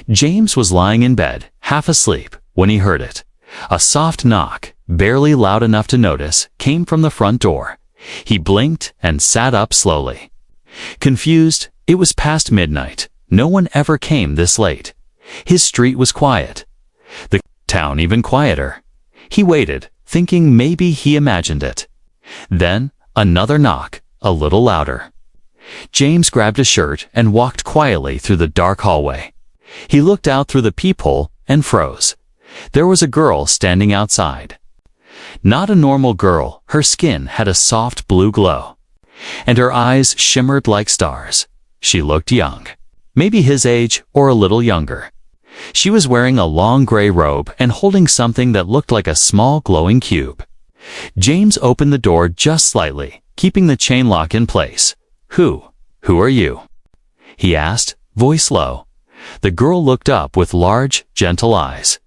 James was lying in bed, half asleep, when he heard it. A soft knock, barely loud enough to notice, came from the front door. He blinked and sat up slowly. Confused, it was past midnight. No one ever came this late. His street was quiet. The town even quieter. He waited, thinking maybe he imagined it. Then, another knock, a little louder. James grabbed a shirt and walked quietly through the dark hallway. He looked out through the peephole and froze. There was a girl standing outside. Not a normal girl, her skin had a soft blue glow, and her eyes shimmered like stars. She looked young, maybe his age or a little younger. She was wearing a long gray robe and holding something that looked like a small glowing cube. James opened the door just slightly, keeping the chain lock in place. Who are you?" he asked, voice low. The girl looked up with large, gentle eyes.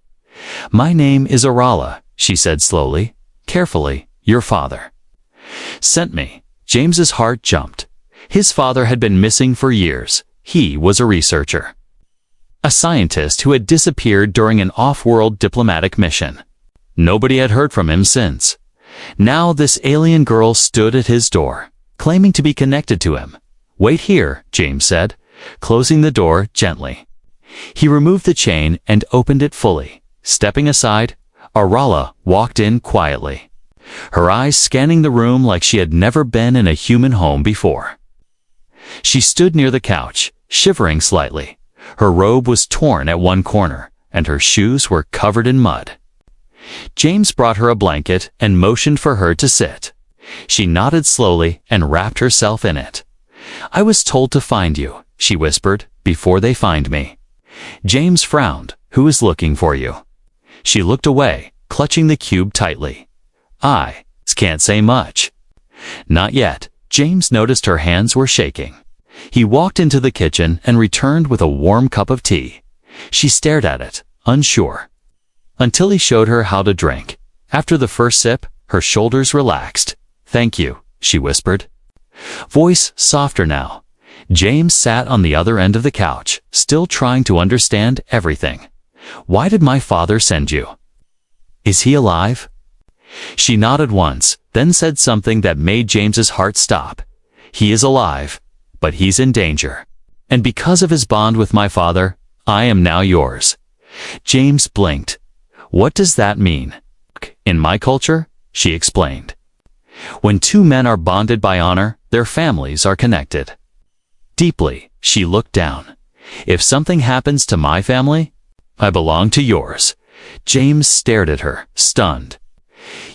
"My name is Arala," she said slowly, carefully. "Your father sent me." James's heart jumped. His father had been missing for years. He was a researcher, a scientist who had disappeared during an off-world diplomatic mission. Nobody had heard from him since. Now this alien girl stood at his door, claiming to be connected to him. "Wait here," James said, closing the door gently. He removed the chain and opened it fully. Stepping aside, Arala walked in quietly, her eyes scanning the room like she had never been in a human home before. She stood near the couch, shivering slightly. Her robe was torn at one corner, and her shoes were covered in mud. James brought her a blanket and motioned for her to sit. She nodded slowly and wrapped herself in it. "I was told to find you," she whispered, "before they find me." James frowned. "Who is looking for you?" She looked away, clutching the cube tightly. "I can't say much." "Not yet." James noticed her hands were shaking. He walked into the kitchen and returned with a warm cup of tea. She stared at it, unsure, until he showed her how to drink. After the first sip, her shoulders relaxed. "Thank you," she whispered, voice softer now. James sat on the other end of the couch, still trying to understand everything. "Why did my father send you? Is he alive?" She nodded once, then said something that made James's heart stop. "He is alive, but he's in danger. And because of his bond with my father, I am now yours." James blinked. "What does that mean?" "In my culture," she explained, "when two men are bonded by honor, their families are connected deeply." She looked down. "If something happens to my family, I belong to yours." James stared at her, stunned.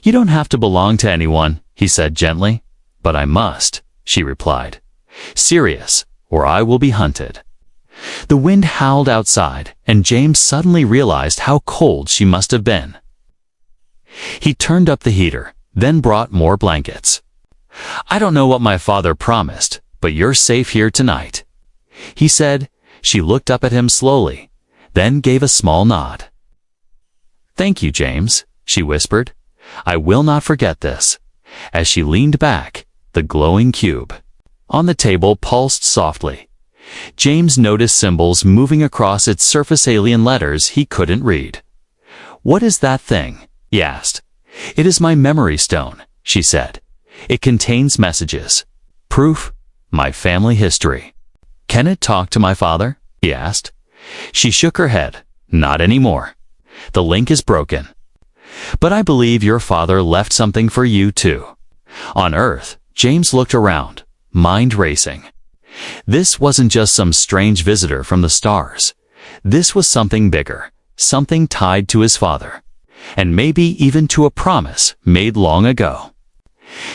"You don't have to belong to anyone," he said gently. "But I must," she replied. "Serious, or I will be hunted." The wind howled outside, and James suddenly realized how cold she must have been. He turned up the heater, then brought more blankets. "I don't know what my father promised, but you're safe here tonight," he said. She looked up at him slowly, then gave a small nod. "Thank you, James," she whispered. "I will not forget this." As she leaned back, the glowing cube on the table pulsed softly. James noticed symbols moving across its surface, alien letters he couldn't read. "What is that thing?" he asked. "It is my memory stone," she said. "It contains messages, proof, my family history." "Can it talk to my father?" he asked. She shook her head. "Not anymore. The link is broken. But I believe your father left something for you too." On Earth, James looked around, mind racing. This wasn't just some strange visitor from the stars. This was something bigger, something tied to his father, and maybe even to a promise made long ago.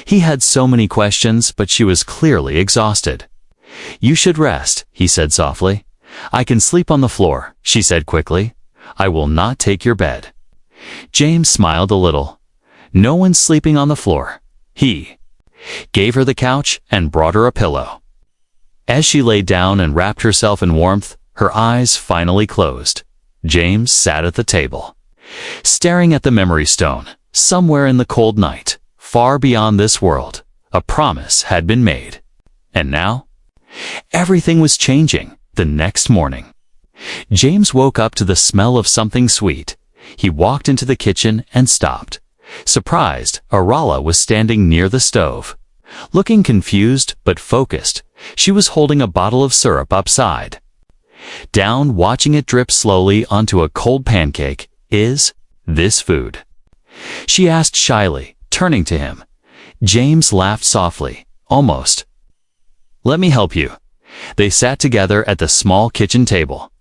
He had so many questions, but she was clearly exhausted. "You should rest," he said softly. "I can sleep on the floor," she said quickly. "I will not take your bed." James smiled a little. "No one's sleeping on the floor." He gave her the couch and brought her a pillow. As she lay down and wrapped herself in warmth, her eyes finally closed. James sat at the table, staring at the memory stone. Somewhere in the cold night, far beyond this world, a promise had been made. And now, everything was changing. The next morning, James woke up to the smell of something sweet. He walked into the kitchen and stopped. Surprised, Arala was standing near the stove. Looking confused but focused, she was holding a bottle of syrup upside down, watching it drip slowly onto a cold pancake. Is this food? She asked shyly, turning to him. James laughed softly, almost. Let me help you. They sat together at the small kitchen table,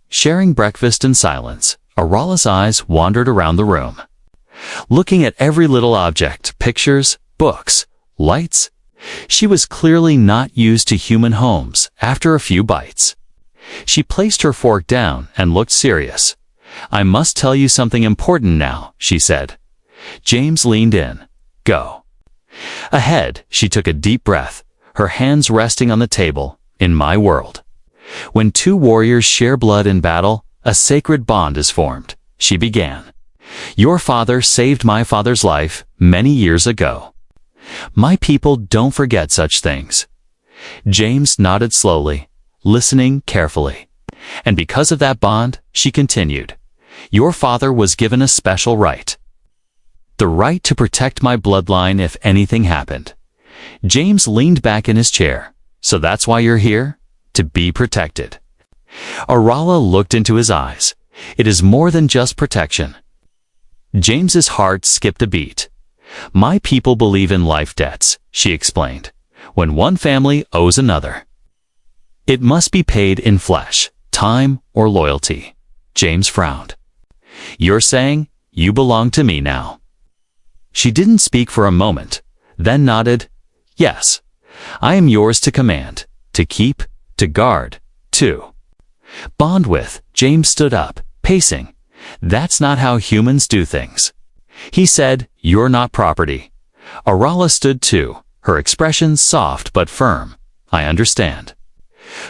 sharing breakfast in silence. Arala's eyes wandered around the room, looking at every little object, pictures, books, lights. She was clearly not used to human homes. After a few bites, she placed her fork down and looked serious. I must tell you something important now, she said. James leaned in. Go ahead. She took a deep breath, her hands resting on the table. In my world, when two warriors share blood in battle, a sacred bond is formed, she began. Your father saved my father's life many years ago. My people don't forget such things. James nodded slowly, listening carefully. And because of that bond, she continued, your father was given a special right. The right to protect my bloodline if anything happened. James leaned back in his chair. So that's why you're here? To be protected. Arala looked into his eyes. It is more than just protection. James's heart skipped a beat. My people believe in life debts, she explained. When one family owes another, it must be paid in flesh, time, or loyalty. James frowned. You're saying you belong to me now? She didn't speak for a moment, then nodded. Yes, I am yours to command, to keep, to guard, to bond with. James stood up, pacing. That's not how humans do things. He said, you're not property. Arala stood too, her expression soft but firm. I understand.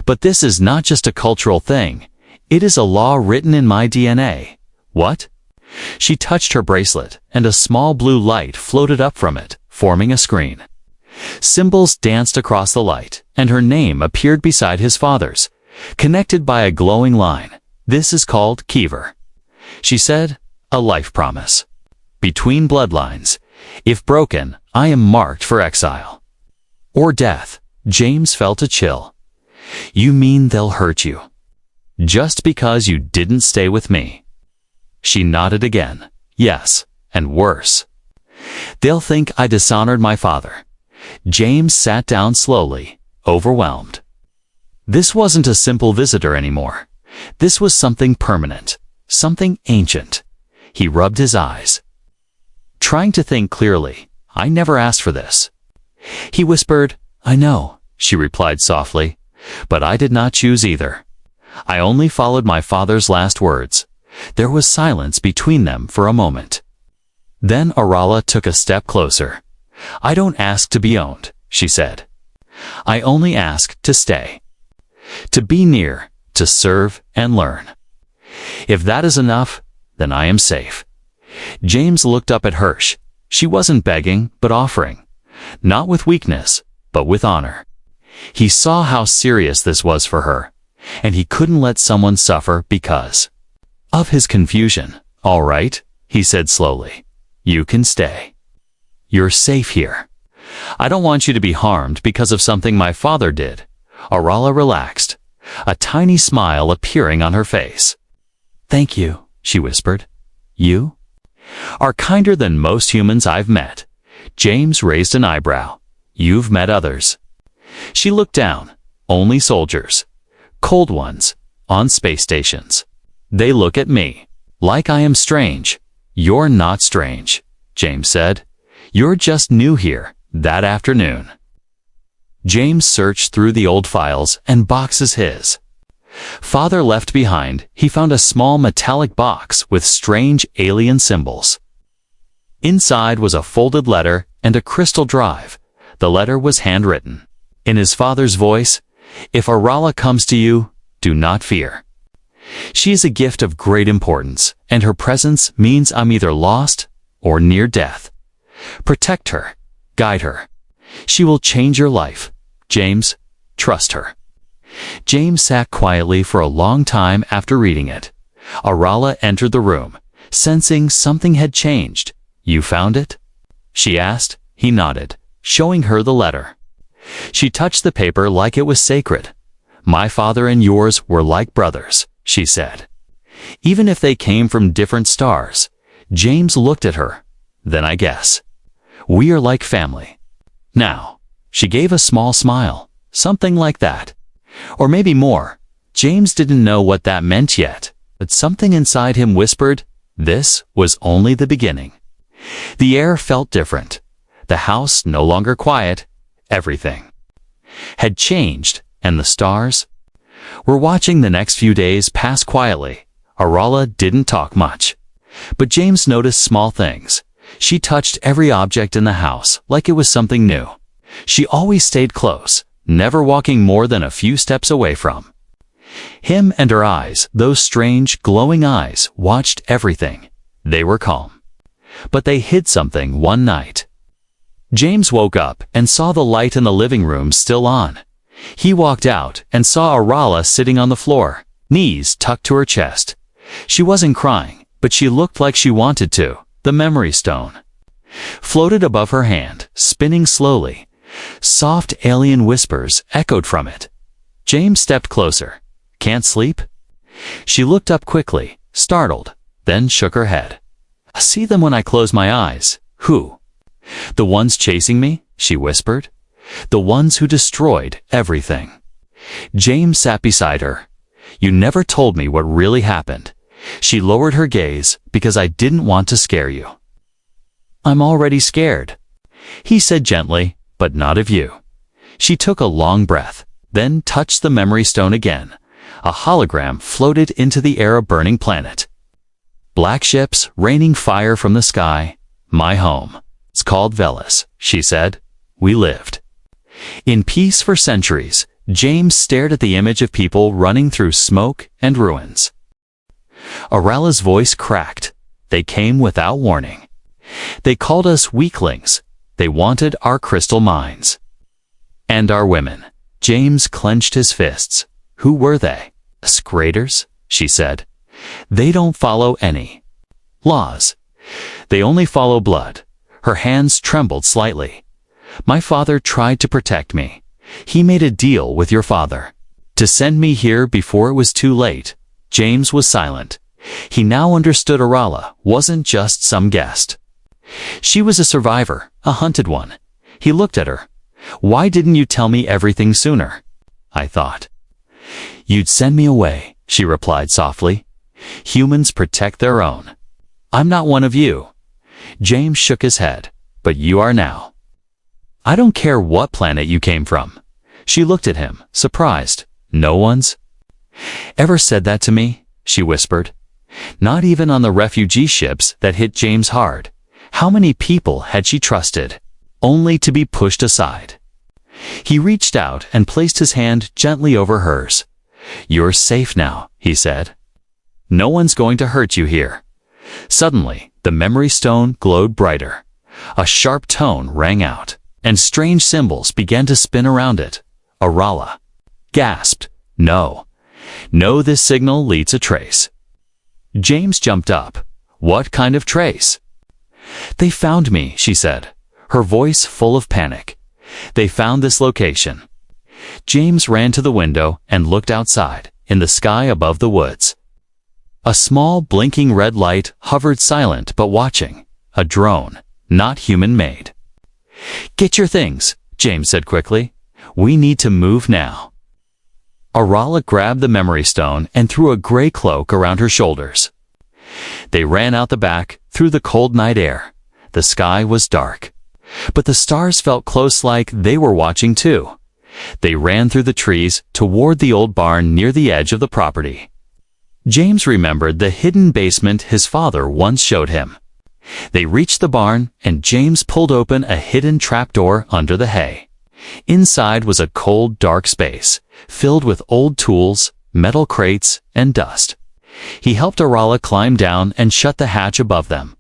But this is not just a cultural thing. It is a law written in my DNA. What? She touched her bracelet, and a small blue light floated up from it, forming a screen. Symbols danced across the light, and her name appeared beside his father's, connected by a glowing line. This is called Kiver. She said, a life promise. Between bloodlines, if broken, I am marked for exile. Or death. James felt a chill. You mean they'll hurt you? Just because you didn't stay with me? She nodded again. Yes, and worse. They'll think I dishonored my father. James sat down slowly, overwhelmed. This wasn't a simple visitor anymore. This was something permanent, something ancient. He rubbed his eyes, trying to think clearly. I never asked for this. He whispered, I know, she replied softly, but I did not choose either. I only followed my father's last words. There was silence between them for a moment. Then Arala took a step closer. I don't ask to be owned, she said. I only ask to stay. To be near, to serve and learn. If that is enough, then I am safe. James looked up at Hirsch. She wasn't begging, but offering. Not with weakness, but with honor. He saw how serious this was for her, and he couldn't let someone suffer because of his confusion. All right, he said slowly. You can stay. You're safe here. I don't want you to be harmed because of something my father did. Arala relaxed, a tiny smile appearing on her face. Thank you, she whispered. You are kinder than most humans I've met. James raised an eyebrow. You've met others. She looked down. Only soldiers. Cold ones. On space stations. They look at me like I am strange. You're not strange, James said. You're just new here that afternoon. James searched through the old files and boxes his father left behind. He found a small metallic box with strange alien symbols. Inside was a folded letter and a crystal drive. The letter was handwritten. In his father's voice, if Arala comes to you, do not fear. She is a gift of great importance, and her presence means I'm either lost or near death. Protect her. Guide her. She will change your life. James, trust her. James sat quietly for a long time after reading it. Arala entered the room, sensing something had changed. "You found it?" she asked. He nodded, showing her the letter. She touched the paper like it was sacred. "My father and yours were like brothers," she said. "Even if they came from different stars." James looked at her. "Then I guess we are like family now." She gave a small smile, something like that. Or maybe more. James didn't know what that meant yet, but something inside him whispered, this was only the beginning. The air felt different. The house no longer quiet. Everything had changed, and the stars were watching the next few days pass quietly. Arala didn't talk much, but James noticed small things. She touched every object in the house like it was something new. She always stayed close, never walking more than a few steps away from him, and her eyes, those strange, glowing eyes, watched everything. They were calm, but they hid something one night. James woke up and saw the light in the living room still on. He walked out and saw Arala sitting on the floor, knees tucked to her chest. She wasn't crying, but she looked like she wanted to. The memory stone floated above her hand, spinning slowly. Soft alien whispers echoed from it. James stepped closer. "Can't sleep?" She looked up quickly, startled, then shook her head. "I see them when I close my eyes." "Who?" "The ones chasing me," she whispered. "The ones who destroyed everything." James sat beside her. "You never told me what really happened." She lowered her gaze. "Because I didn't want to scare you." "I'm already scared," he said gently, "but not of you." She took a long breath, then touched the memory stone again. A hologram floated into the air, a burning planet. Black ships raining fire from the sky. "My home. It's called Velis," she said. "We lived in peace for centuries." James stared at the image of people running through smoke and ruins. Arala's voice cracked. "They came without warning. They called us weaklings. They wanted our crystal mines. And our women." James clenched his fists. "Who were they?" "Scraters," she said. "They don't follow any laws. They only follow blood." Her hands trembled slightly. "My father tried to protect me. He made a deal with your father to send me here before it was too late." James was silent. He now understood Arala wasn't just some guest. She was a survivor, a hunted one. He looked at her. "Why didn't you tell me everything sooner?" "I thought you'd send me away," she replied softly. "Humans protect their own. I'm not one of you." James shook his head. "But you are now. I don't care what planet you came from." She looked at him, surprised. "No one's ever said that to me," she whispered. Not even on the refugee ships that hit James hard. How many people had she trusted, only to be pushed aside? He reached out and placed his hand gently over hers. "You're safe now," he said. "No one's going to hurt you here." Suddenly, the memory stone glowed brighter. A sharp tone rang out, and strange symbols began to spin around it. Arala gasped. "No. No, this signal leads a trace." James jumped up. "What kind of trace?" "They found me," she said, her voice full of panic. "They found this location." James ran to the window and looked outside, in the sky above the woods. A small blinking red light hovered silent but watching. A drone, not human-made. "Get your things," James said quickly. "We need to move now." Arala grabbed the memory stone and threw a gray cloak around her shoulders. They ran out the back, through the cold night air. The sky was dark, but the stars felt close, like they were watching too. They ran through the trees toward the old barn near the edge of the property. James remembered the hidden basement his father once showed him. They reached the barn, and James pulled open a hidden trapdoor under the hay. Inside was a cold, dark space, filled with old tools, metal crates, and dust. He helped Arala climb down and shut the hatch above them.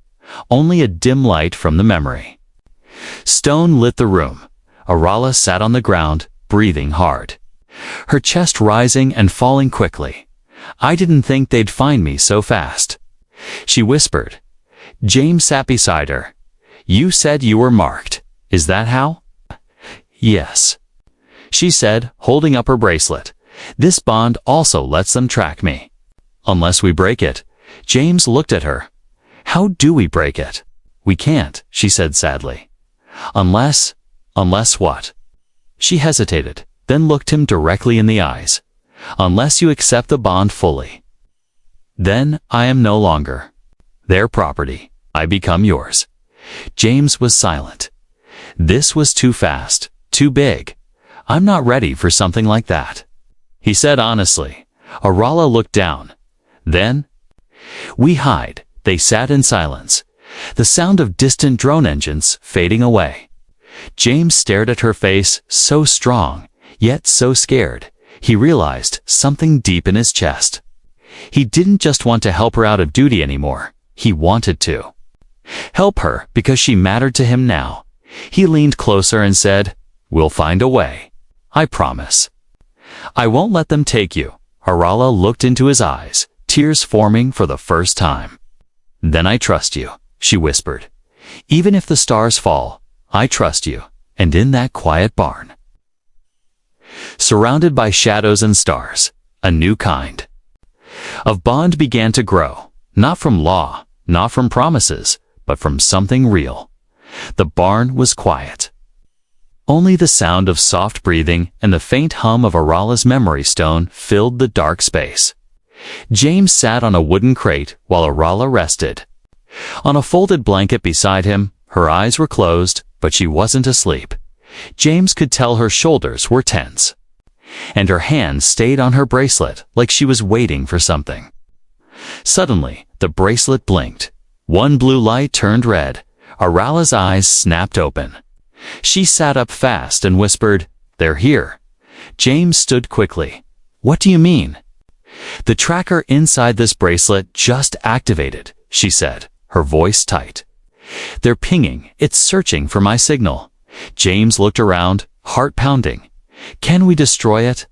Only a dim light from the memory stone lit the room. Arala sat on the ground, breathing hard. her chest rising and falling quickly. I didn't think they'd find me so fast. She whispered. James sat beside her. You said you were marked. Is that how? Yes, she said, holding up her bracelet. This bond also lets them track me. Unless we break it. James looked at her. How do we break it? We can't, she said sadly. Unless what? She hesitated, then looked him directly in the eyes. Unless you accept the bond fully. Then I am no longer their property. I become yours. James was silent. This was too fast, too big. I'm not ready for something like that, he said honestly. Arala looked down. Then, we hide. They sat in silence, the sound of distant drone engines fading away. James stared at her face, so strong, yet so scared. He realized something deep in his chest. He didn't just want to help her out of duty anymore. He wanted to help her because she mattered to him now. He leaned closer and said, We'll find a way. I promise. I won't let them take you. Arala looked into his eyes, tears forming for the first time. Then I trust you, she whispered. Even if the stars fall, I trust you. And in that quiet barn, surrounded by shadows and stars, a new kind of bond began to grow, not from law, not from promises, but from something real. The barn was quiet. Only the sound of soft breathing and the faint hum of Arala's memory stone filled the dark space. James sat on a wooden crate while Arala rested. On a folded blanket beside him, her eyes were closed, but she wasn't asleep. James could tell her shoulders were tense, and her hands stayed on her bracelet like she was waiting for something. Suddenly, the bracelet blinked. One blue light turned red. Arala's eyes snapped open. She sat up fast and whispered, They're here. James stood quickly. What do you mean? The tracker inside this bracelet just activated, she said, her voice tight. They're pinging. It's searching for my signal. James looked around, heart pounding. Can we destroy it?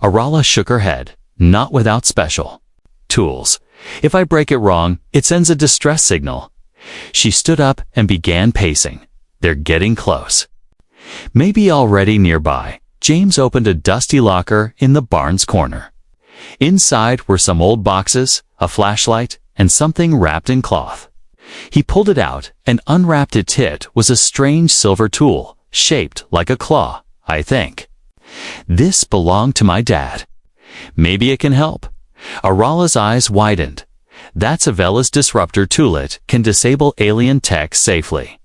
Arala shook her head. Not without special tools. If I break it wrong, it sends a distress signal. She stood up and began pacing. They're getting close. Maybe already nearby. James opened a dusty locker in the barn's corner. Inside were some old boxes, a flashlight, and something wrapped in cloth. He pulled it out and unwrapped it. It was a strange silver tool, shaped like a claw, I think. This belonged to my dad. Maybe it can help. Arala's eyes widened. That's a Velas disruptor tool. It can disable alien tech safely.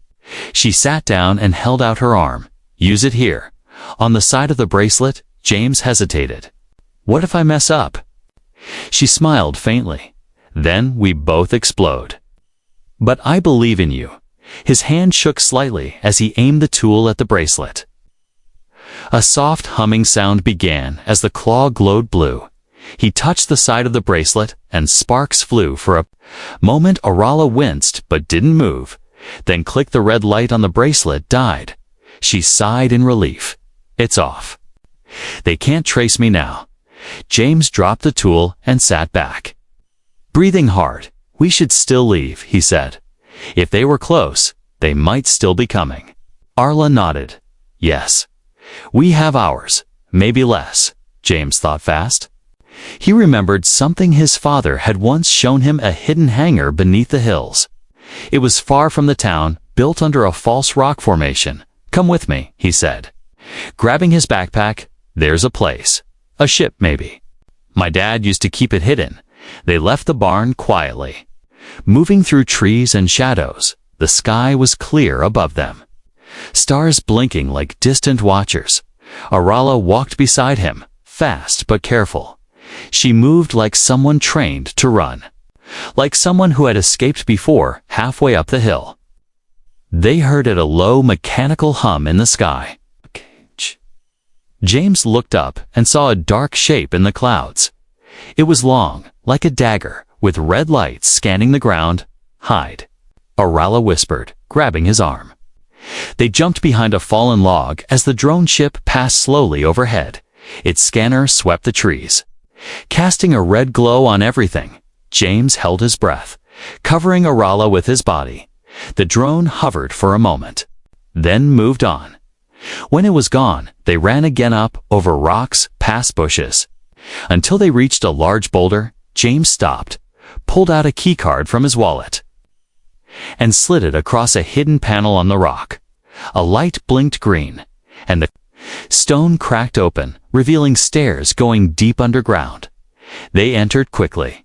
She sat down and held out her arm. Use it here. On the side of the bracelet, James hesitated. What if I mess up? She smiled faintly. Then we both explode. But I believe in you. His hand shook slightly as he aimed the tool at the bracelet. A soft humming sound began as the claw glowed blue. He touched the side of the bracelet and sparks flew. For a moment Arala winced but didn't move. Then click. The red light on the bracelet died. She sighed in relief. It's off. They can't trace me now. James dropped the tool and sat back. Breathing hard. We should still leave, he said. If they were close, they might still be coming. Arla nodded. Yes. We have hours, maybe less, James thought fast. He remembered something his father had once shown him, a hidden hangar beneath the hills. It was far from the town, built under a false rock formation. Come with me, he said. Grabbing his backpack, there's a place. A ship, maybe. My dad used to keep it hidden. They left the barn quietly. Moving through trees and shadows, the sky was clear above them. Stars blinking like distant watchers. Arala walked beside him, fast but careful. She moved like someone trained to run. Like someone who had escaped before, halfway up the hill. They heard a low mechanical hum in the sky. James looked up and saw a dark shape in the clouds. It was long, like a dagger, with red lights scanning the ground. Hide, Arala whispered, grabbing his arm. They jumped behind a fallen log as the drone ship passed slowly overhead. Its scanner swept the trees, casting a red glow on everything. James held his breath, covering Arala with his body. The drone hovered for a moment, then moved on. When it was gone, they ran again up, over rocks, past bushes. Until they reached a large boulder, James stopped, pulled out a keycard from his wallet, and slid it across a hidden panel on the rock. A light blinked green, and the stone cracked open, revealing stairs going deep underground. They entered quickly,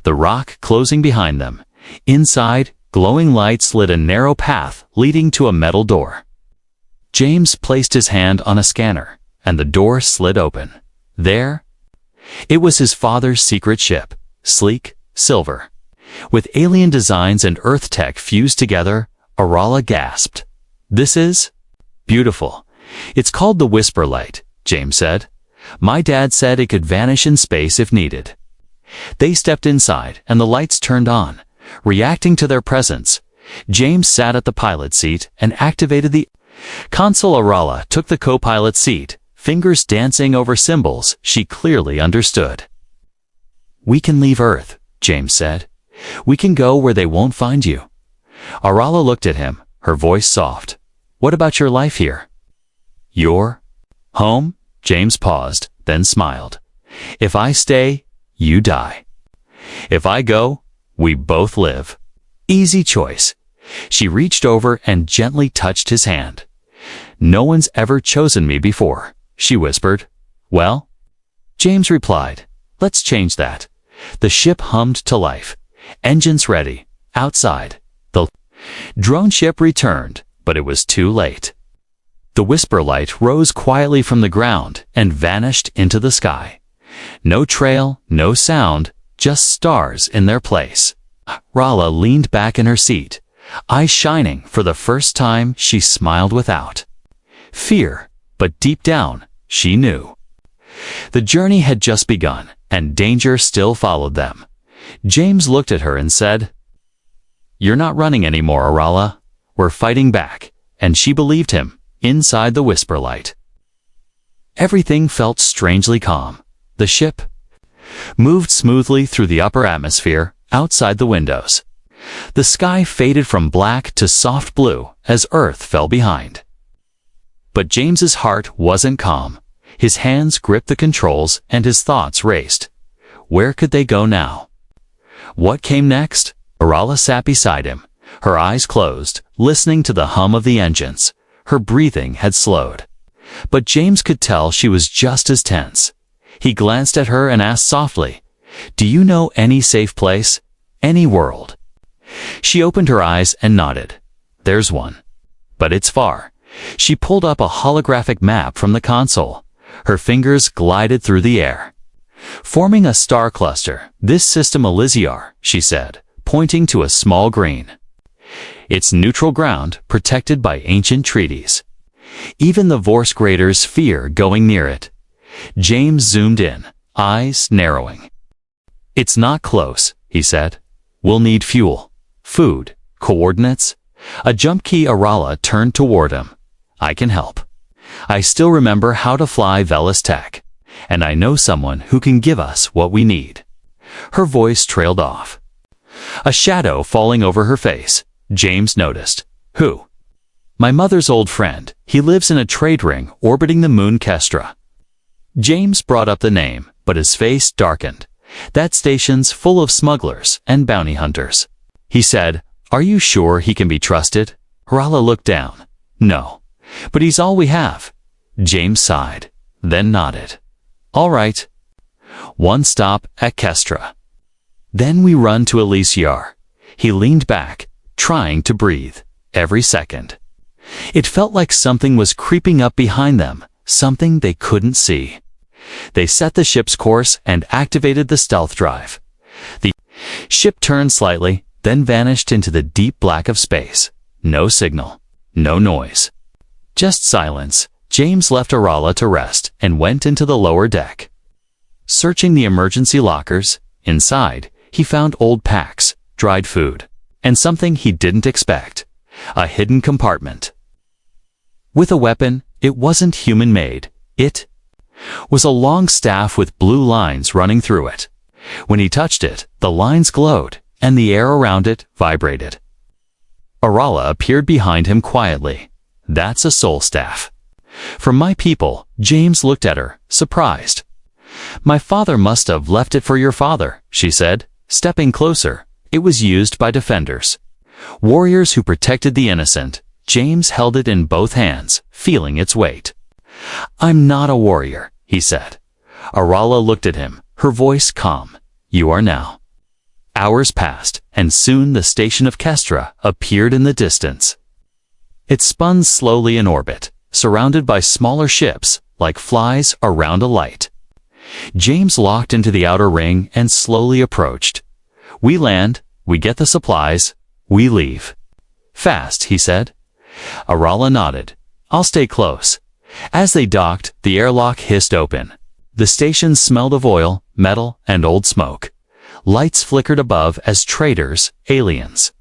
the rock closing behind them. Inside, glowing lights lit a narrow path leading to a metal door. James placed his hand on a scanner, and the door slid open. There, it was his father's secret ship, sleek, silver. With alien designs and Earth tech fused together, Arala gasped. "This is beautiful. It's called the Whisper Light," James said. "My dad said it could vanish in space if needed." They stepped inside, and the lights turned on, reacting to their presence. James sat at the pilot seat and activated the console. Arala took the co-pilot seat, fingers dancing over symbols she clearly understood. "We can leave Earth," James said. "We can go where they won't find you." Arala looked at him, her voice soft. "What about your life here?" "Your home?" James paused, then smiled. "If I stay, you die. If I go, we both live. Easy choice." She reached over and gently touched his hand. "No one's ever chosen me before," she whispered. "Well," James replied, "let's change that." The ship hummed to life. Engines ready. Outside, the drone ship returned, but it was too late. The Whisper Light rose quietly from the ground and vanished into the sky. No trail, no sound, just stars in their place. Rala leaned back in her seat, eyes shining. For the first time, she smiled without fear, but deep down, she knew. The journey had just begun, and danger still followed them. James looked at her and said, "You're not running anymore, Arala. We're fighting back." And she believed him. Inside the Whisper Light, everything felt strangely calm. The ship moved smoothly through the upper atmosphere, outside the windows. The sky faded from black to soft blue as Earth fell behind. But James's heart wasn't calm. His hands gripped the controls and his thoughts raced. Where could they go now? What came next? Arala sat beside him, her eyes closed, listening to the hum of the engines. Her breathing had slowed, but James could tell she was just as tense. He glanced at her and asked softly, "Do you know any safe place? Any world?" She opened her eyes and nodded. "There's one, but it's far." She pulled up a holographic map from the console. Her fingers glided through the air, forming a star cluster. "This system Elysiar," she said, pointing to a small green. "It's neutral ground, protected by ancient treaties. Even the Vorse graders fear going near it." James zoomed in, eyes narrowing. "It's not close," he said. "We'll need fuel, food, coordinates." A jump key. Arala turned toward him. "I can help. I still remember how to fly Velis Tech, and I know someone who can give us what we need." Her voice trailed off, a shadow falling over her face. James noticed. "Who?" "My mother's old friend. He lives in a trade ring orbiting the moon Kestra." James brought up the name, but his face darkened. "That station's full of smugglers and bounty hunters." He said, "Are you sure he can be trusted?" Arala looked down. "No, but he's all we have." James sighed, then nodded. "All right. One stop at Kestra. Then we run to Elysiar." He leaned back, trying to breathe. Every second, it felt like something was creeping up behind them, something they couldn't see. They set the ship's course and activated the stealth drive. The ship turned slightly, then vanished into the deep black of space. No signal, no noise, just silence. James left Arala to rest and went into the lower deck. Searching the emergency lockers, inside, he found old packs, dried food, and something he didn't expect, a hidden compartment. With a weapon. It wasn't human-made. It was a long staff with blue lines running through it. When he touched it, the lines glowed, and the air around it vibrated. Arala appeared behind him quietly. "That's a soul staff." "From my people," James looked at her, surprised. "My father must have left it for your father," she said, stepping closer. It was used by defenders, warriors who protected the innocent. James held it in both hands, feeling its weight. "I'm not a warrior," he said. Arala looked at him, her voice calm. "You are now." Hours passed, and soon the station of Kestra appeared in the distance. It spun slowly in orbit, surrounded by smaller ships, like flies around a light. James locked into the outer ring and slowly approached. "We land, we get the supplies, we leave." "Fast," he said. Arala nodded. "I'll stay close." As they docked, the airlock hissed open. The station smelled of oil, metal, and old smoke. Lights flickered above as traders, aliens,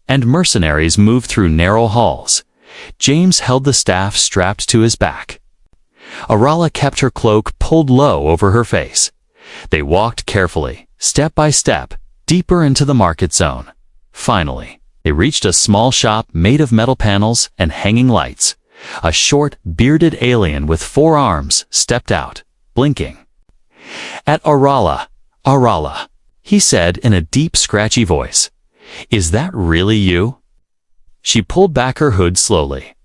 and mercenaries moved through narrow halls. James held the staff strapped to his back. Arala kept her cloak pulled low over her face. They walked carefully, step by step, deeper into the market zone. Finally, they reached a small shop made of metal panels and hanging lights. A short, bearded alien with 4 arms stepped out, blinking. At Arala, he said in a deep, scratchy voice, "Is that really you?" She pulled back her hood slowly.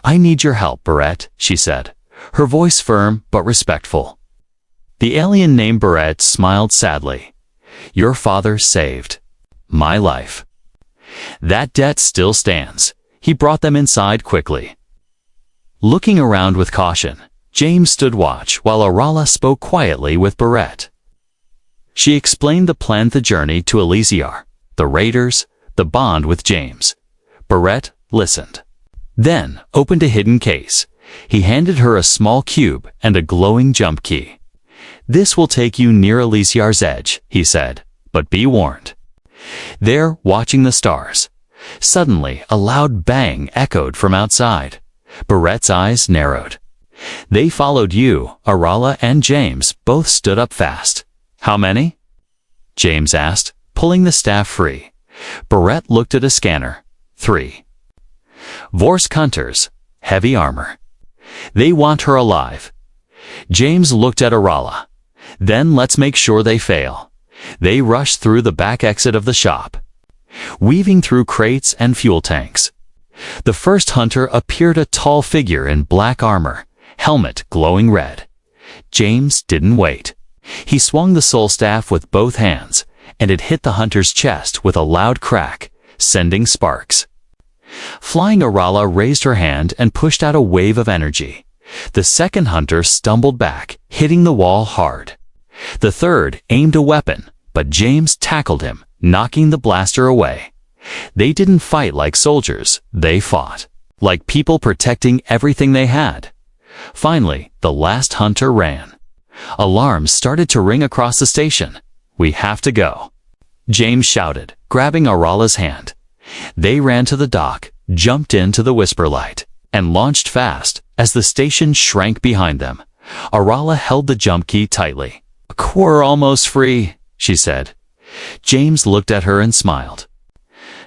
"I need your help, Barrett," she said, her voice firm but respectful. The alien named Barrett smiled sadly. "Your father saved my life. That debt still stands." He brought them inside quickly. Looking around with caution, James stood watch while Arala spoke quietly with Barrett. She explained the plan, the journey to Elysiar, the raiders, the bond with James. Barrett listened. Then opened a hidden case. He handed her a small cube and a glowing jump key. "This will take you near Elysiar's edge," he said, "but be warned." There, watching the stars, suddenly a loud bang echoed from outside. Barrett's eyes narrowed. "They followed you." Arala and James both stood up fast. "How many?" James asked, pulling the staff free. Barrett looked at a scanner. 3. Vorsk hunters, heavy armor. "They want her alive." James looked at Arala. "Then let's make sure they fail." They rushed through the back exit of the shop, weaving through crates and fuel tanks. The first hunter appeared, a tall figure in black armor, helmet glowing red. James didn't wait. He swung the soul staff with both hands, and it hit the hunter's chest with a loud crack, sending sparks. Flying Arala raised her hand and pushed out a wave of energy. The second hunter stumbled back, hitting the wall hard. The third aimed a weapon, but James tackled him, knocking the blaster away. They didn't fight like soldiers, they fought like people protecting everything they had. Finally, the last hunter ran. Alarms started to ring across the station. "We have to go," James shouted, grabbing Arala's hand. They ran to the dock, jumped into the whisper light, and launched fast as the station shrank behind them. Arala held the jump key tightly. "We're almost free," she said. James looked at her and smiled.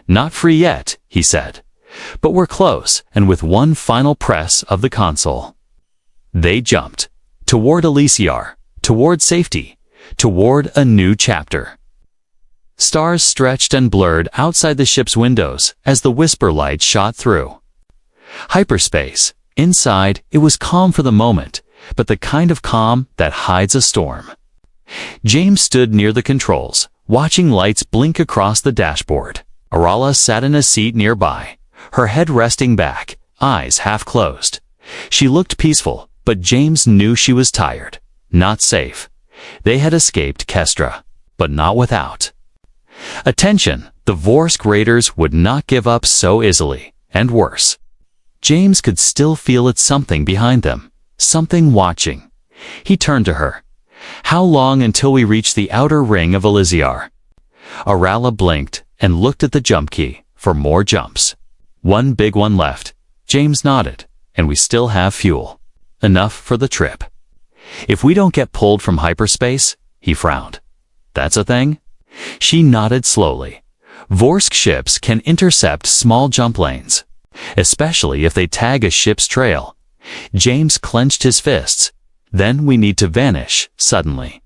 "Not free yet," he said, "but we're close," and with one final press of the console, they jumped toward Elysiar, toward safety, toward a new chapter. Stars stretched and blurred outside the ship's windows as the whisper light shot through. Hyperspace. Inside, it was calm for the moment, but the kind of calm that hides a storm. James stood near the controls, watching lights blink across the dashboard. Arala sat in a seat nearby, her head resting back, eyes half closed. She looked peaceful, but James knew she was tired, not safe. They had escaped Kestra, but not without. Attention, the Vorsk raiders would not give up so easily, and worse. James could still feel it, something behind them, something watching. He turned to her. "How long until we reach the outer ring of Elysiar?" Arala blinked and looked at the jump key for more jumps. "One big one left." James nodded. "And we still have fuel. Enough for the trip." If we don't get pulled from hyperspace, he frowned. That's a thing? She nodded slowly. Vorsk ships can intercept small jump lanes, especially if they tag a ship's trail. James clenched his fists. Then we need to vanish, suddenly.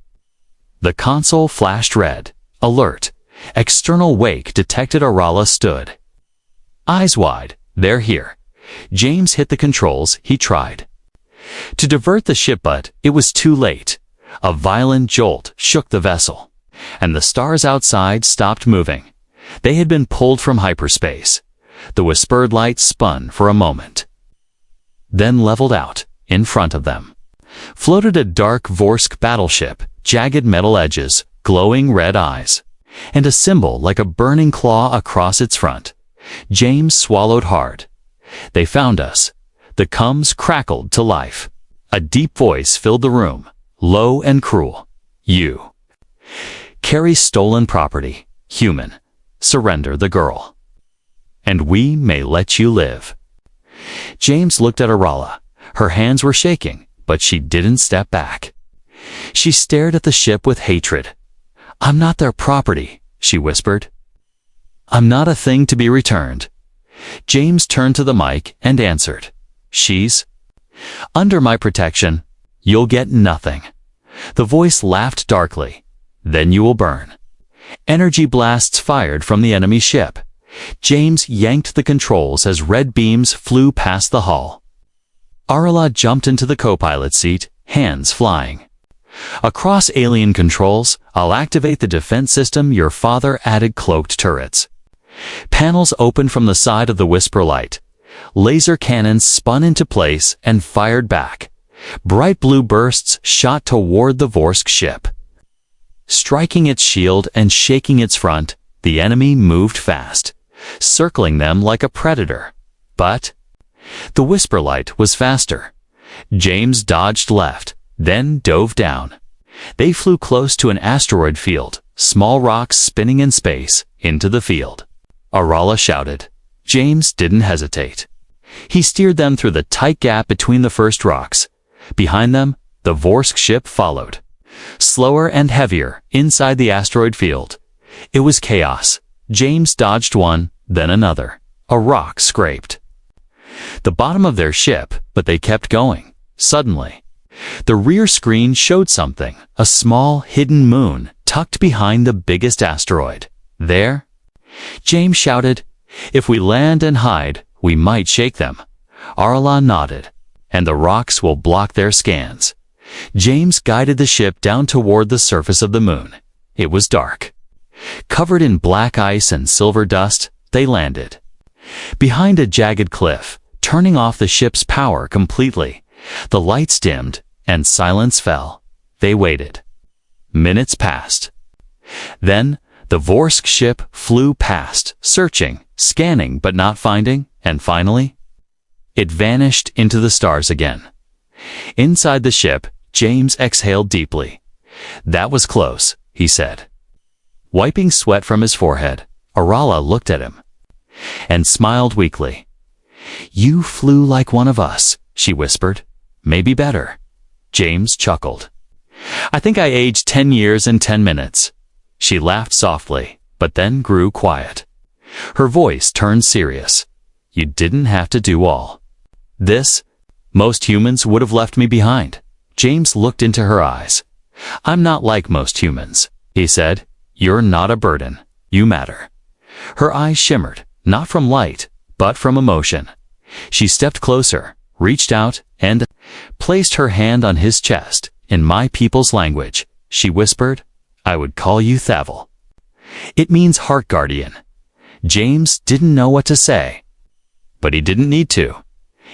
The console flashed red. Alert. External wake detected. Arala stood. Eyes wide. They're here. James hit the controls. He tried to divert the ship, but it was too late. A violent jolt shook the vessel, and the stars outside stopped moving. They had been pulled from hyperspace. The whispered light spun for a moment, then leveled out. In front of them floated a dark Vorsk battleship, jagged metal edges, glowing red eyes, and a symbol like a burning claw across its front. James swallowed hard. They found us. The coms crackled to life. A deep voice filled the room, low and cruel. You carry stolen property, human. Surrender the girl, and we may let you live. James looked at Arala. Her hands were shaking, but she didn't step back. She stared at the ship with hatred. I'm not their property, she whispered. I'm not a thing to be returned. James turned to the mic and answered. She's under my protection. You'll get nothing. The voice laughed darkly. Then you will burn. Energy blasts fired from the enemy ship. James yanked the controls as red beams flew past the hull. Arala jumped into the co-pilot seat, hands flying. Across alien controls, I'll activate the defense system your father added. Cloaked turrets. Panels opened from the side of the Whisper Light. Laser cannons spun into place and fired back. Bright blue bursts shot toward the Vorsk ship. Striking its shield and shaking its front, the enemy moved fast, circling them like a predator. But the Whisper Light was faster. James dodged left, then dove down. They flew close to an asteroid field, small rocks spinning in space, into the field. Arala shouted. James didn't hesitate. He steered them through the tight gap between the first rocks. Behind them, the Vorsk ship followed. Slower and heavier, inside the asteroid field. It was chaos. James dodged one, then another. A rock scraped the bottom of their ship, but they kept going. Suddenly, the rear screen showed something, a small, hidden moon tucked behind the biggest asteroid. There? James shouted, if we land and hide, we might shake them. Arala nodded, and the rocks will block their scans. James guided the ship down toward the surface of the moon. It was dark. Covered in black ice and silver dust, they landed behind a jagged cliff, turning off the ship's power completely. The lights dimmed, and silence fell. They waited. Minutes passed. Then, the Vorsk ship flew past, searching, scanning but not finding, and finally, it vanished into the stars again. Inside the ship, James exhaled deeply. That was close, he said. Wiping sweat from his forehead, Arala looked at him and smiled weakly. You flew like one of us, she whispered. Maybe better. James chuckled. I think I aged 10 years in 10 minutes. She laughed softly, but then grew quiet. Her voice turned serious. You didn't have to do all this. Most humans would have left me behind. James looked into her eyes. I'm not like most humans, he said. You're not a burden. You matter. Her eyes shimmered, not from light, but from emotion. She stepped closer, reached out, and placed her hand on his chest. In my people's language, she whispered, I would call you Thavel. It means heart guardian. James didn't know what to say, but he didn't need to.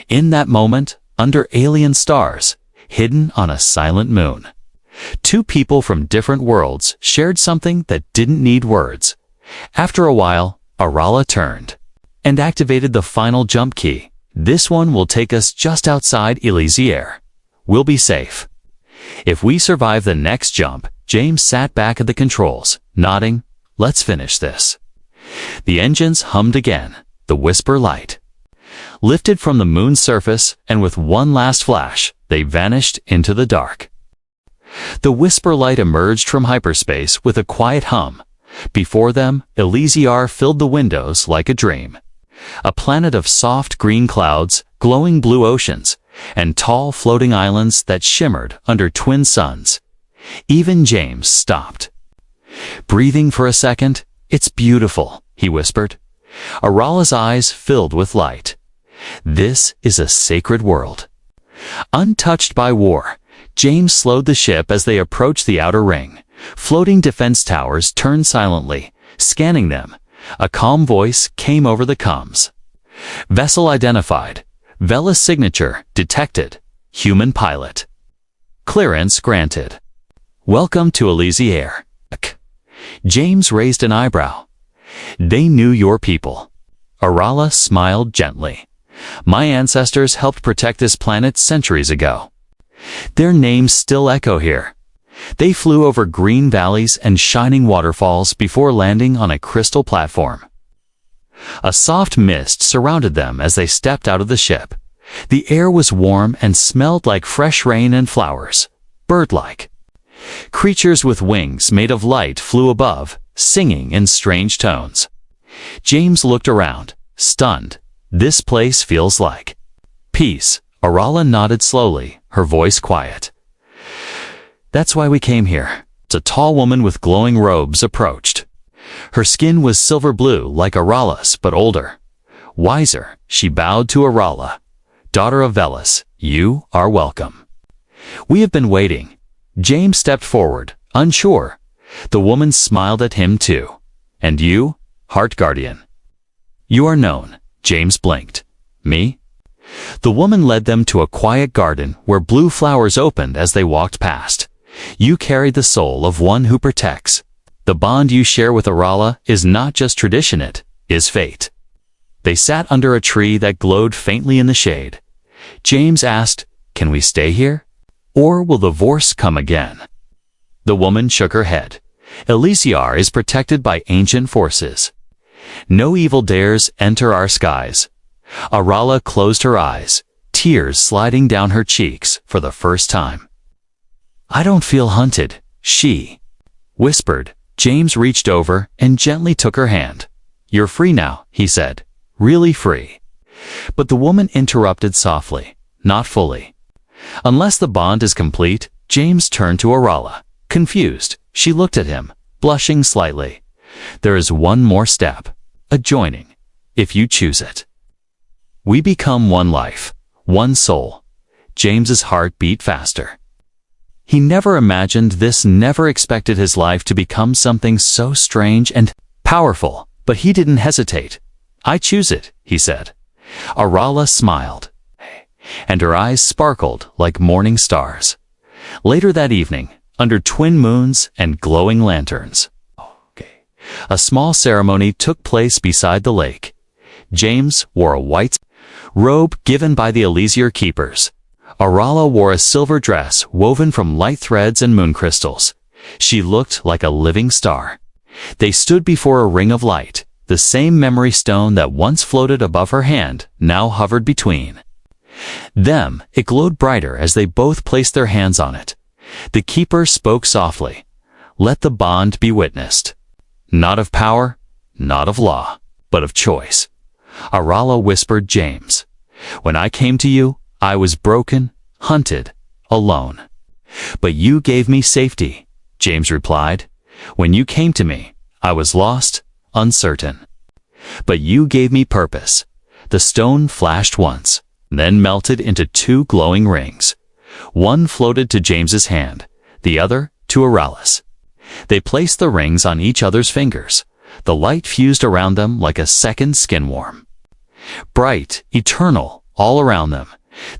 In that moment, under alien stars, hidden on a silent moon, two people from different worlds shared something that didn't need words. After a while, Arala turned and activated the final jump key. This one will take us just outside Elysier. We'll be safe. If we survive the next jump, James sat back at the controls, nodding. Let's finish this. The engines hummed again. The Whisper Light lifted from the moon's surface, and with one last flash, they vanished into the dark. The whisper light emerged from hyperspace with a quiet hum. Before them, Elysiar filled the windows like a dream. A planet of soft green clouds, glowing blue oceans, and tall floating islands that shimmered under twin suns. Even James stopped. Breathing for a second, "It's beautiful," he whispered. Arala's eyes filled with light. "This is a sacred world." Untouched by war, James slowed the ship as they approached the outer ring. Floating defense towers turned silently, scanning them. A calm voice came over the comms. "Vessel identified. Vela's signature detected. Human pilot. Clearance granted. Welcome to Elysiar." James raised an eyebrow. "They knew your people." Arala smiled gently. "My ancestors helped protect this planet centuries ago. Their names still echo here." They flew over green valleys and shining waterfalls before landing on a crystal platform. A soft mist surrounded them as they stepped out of the ship. The air was warm and smelled like fresh rain and flowers, bird-like. Creatures with wings made of light flew above, singing in strange tones. James looked around, stunned. "This place feels like peace." Arala nodded slowly, her voice quiet. "That's why we came here." A tall woman with glowing robes approached. Her skin was silver blue like Arala's, but older. Wiser, she bowed to Arala. "Daughter of Velas, you are welcome." "We have been waiting." James stepped forward, unsure. The woman smiled at him too. "And you, Heart Guardian?" "You are known." James blinked. "Me?" The woman led them to a quiet garden where blue flowers opened as they walked past. "You carry the soul of one who protects. The bond you share with Arala is not just tradition, it is fate." They sat under a tree that glowed faintly in the shade. James asked, "Can we stay here? Or will the Vorse come again?" The woman shook her head. "Elysiar is protected by ancient forces. No evil dares enter our skies." Arala closed her eyes, tears sliding down her cheeks for the first time. "I don't feel hunted," she whispered. James reached over and gently took her hand. "You're free now," he said. "Really free." But the woman interrupted softly, "Not fully." "Unless the bond is complete." James turned to Arala. Confused, she looked at him, blushing slightly. "There is one more step. A joining, if you choose it. We become one life, one soul." James's heart beat faster. He never imagined this, never expected his life to become something so strange and powerful, but he didn't hesitate. "I choose it," he said. Arala smiled, and her eyes sparkled like morning stars. Later that evening, under twin moons and glowing lanterns, a small ceremony took place beside the lake. James wore a white robe given by the Elysiar keepers. Arala wore a silver dress woven from light threads and moon crystals. She looked like a living star. They stood before a ring of light. The same memory stone that once floated above her hand now hovered between them. It glowed brighter as they both placed their hands on it. The keeper spoke softly. "Let the bond be witnessed. Not of power, not of law, but of choice." Arala whispered, "James, when I came to you, I was broken, hunted, alone. But you gave me safety." James replied. "When you came to me, I was lost, uncertain. But you gave me purpose." The stone flashed once, then melted into two glowing rings. One floated to James's hand, the other to Arala's. They placed the rings on each other's fingers. The light fused around them like a second skin warm. Bright, eternal, all around them.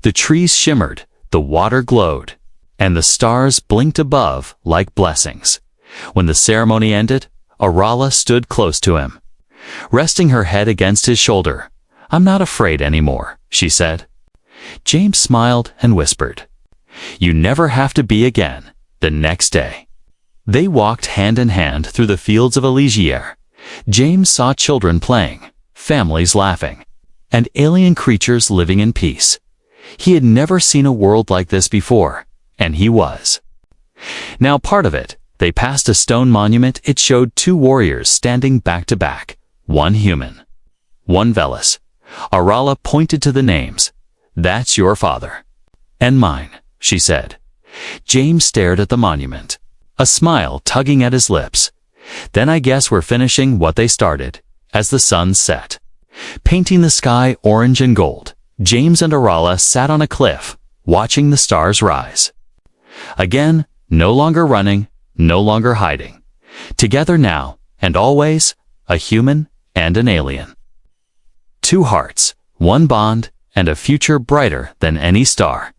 The trees shimmered, the water glowed, and the stars blinked above like blessings. When the ceremony ended, Arala stood close to him, resting her head against his shoulder. "I'm not afraid anymore," she said. James smiled and whispered, "You never have to be again." The next day, they walked hand in hand through the fields of Elysiar. James saw children playing, families laughing, and alien creatures living in peace. He had never seen a world like this before, and he was Now part of it, they passed a stone monument. It showed two warriors standing back to back, one human, one Velis. Arala pointed to the names. "That's your father." "And mine," she said. James stared at the monument, a smile tugging at his lips. "Then I guess we're finishing what they started." As the sun set, painting the sky orange and gold, James and Arala sat on a cliff, watching the stars rise. Again, no longer running, no longer hiding. Together now, and always, a human and an alien. Two hearts, one bond, and a future brighter than any star.